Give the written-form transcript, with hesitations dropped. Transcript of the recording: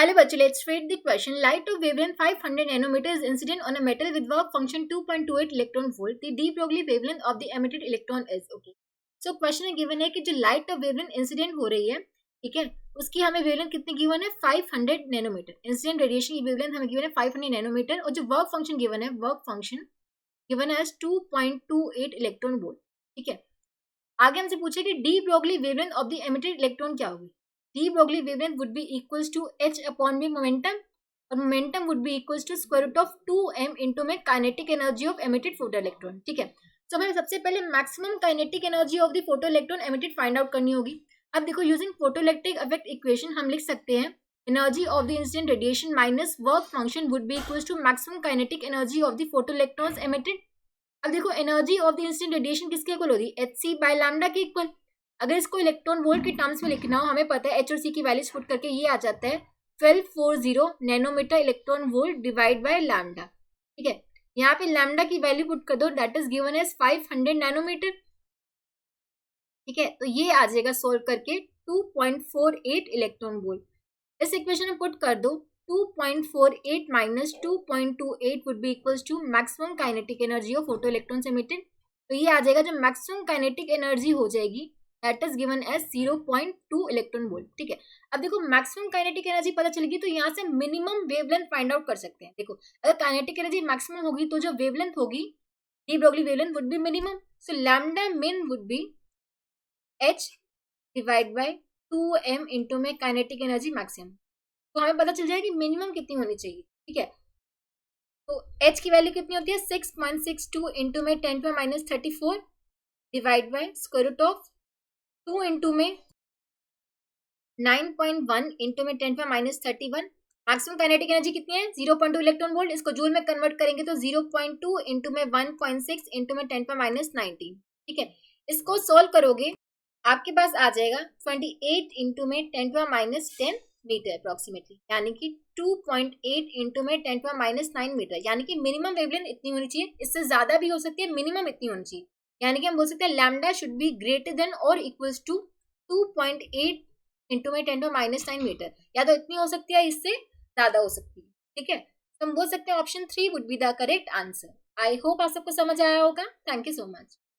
Hello बच्चों, let's read the question. Light of wavelength 500 nanometer is incident on a metal with work function 2.28 electron volt. The de Broglie wavelength of the emitted electron is okay. So question में given है कि जो light of wavelength incident हो रही है, ठीक है, उसकी हमें wavelength कितनी given है 500 नैनोमीटर. इंसिडेंट रेडिएशन की wavelength हमें given है 500 नैनोमीटर और जो वर्क फंक्शन given है वर्क फंक्शन given है 2.28 इलेक्ट्रॉन वोल्ट. ठीक है, आगे हमसे पूछे कि de Broglie wavelength of the emitted electron क्या होगी. De Broglie wavelength would be equals to h upon B momentum और momentum would be equals to square root of 2m into में kinetic energy of emitted photo electron. ठीक है, तो हमें सबसे पहले maximum kinetic energy of the photo electron emitted find out करनी होगी. अब देखो, यूजिंग फोटोइलेक्ट्रिक इफेक्ट इक्वेशन हम लिख सकते हैं energy of the incident radiation minus work function would be equals to maximum kinetic energy of the photo electrons emitted. अब देखो, energy of the incident radiation किसके इक्वल होगी, hc बाय लैम्डा के equal. अगर इसको इलेक्ट्रॉन वोल्ट के terms में लिखना हो, हमें पता है h और c की वैल्यूज पुट करके ये आ जाता है 1240 nanometre electron volt divide by lambda. ठीक है, यहाँ पे लैम्डा की वैल्यू पुट कर दो, that is given as 500 nanometre. ठीक है, तो ये आ जाएगा सोल्व करके 2.48 इलेक्ट्रॉन वोल्ट. इस इक्वेशन में पुट कर दो 2.48 minus 2.28 would be equals to maximum kinetic energy of photoelectrons emitted. तो ये आ जाएगा जो maximum kinetic energy हो जाएगी that is given as 0.2 electron volt. ठीक है, अब देखो maximum kinetic energy पता चलेगी तो यहाँ से minimum wavelength फाइंड आउट कर सकते हैं. देखो, अगर kinetic energy maximum होगी तो जो wavelength होगी de Broglie wavelength would be minimum. So lambda min would be h divide by 2m into में kinetic energy maximum. तो हमें पता चल जाएगा कि मिनिमम कितनी होनी चाहिए. ठीक है, तो h की वैल्यू कितनी होती है 6.62 इंटू में 10⁻34 divide by square root of 2 into में 9.1 इंटू में 10⁻31. मैक्सिमम काइनेटिक एनर्जी कितनी है 0.2 इलेक्ट्रॉन वोल्ट. इसको जूल में कन्वर्ट करेंगे तो 0.2 इंटू में 1.6 इंटू में 10⁻19. ठीक है, इसको सोल्व करोगे आपके पास आ जाएगा 28 इंटू में 10⁻10 मीटर अप्रोक्सीमेटली, यानी कि 2.8 इंटू में 10⁻9 मीटर. यानी कि मिनिमम वेवलेंथ इतनी होनी चाहिए, इससे ज्यादा भी हो सकती है, मिनिमम इतनी होनी चाहिए. यानी कि हम बोल सकते हैं lambda should be greater than और इक्वल्स टू 2.8 इंटू में 10⁻9 मीटर. या तो इतनी हो सकती है, इससे ज्यादा हो सकती है. ठीक है, तो हम बोल सकते हैं option 3 would be the correct answer. I hope आप सबको समझ आया होगा. Thank you so much.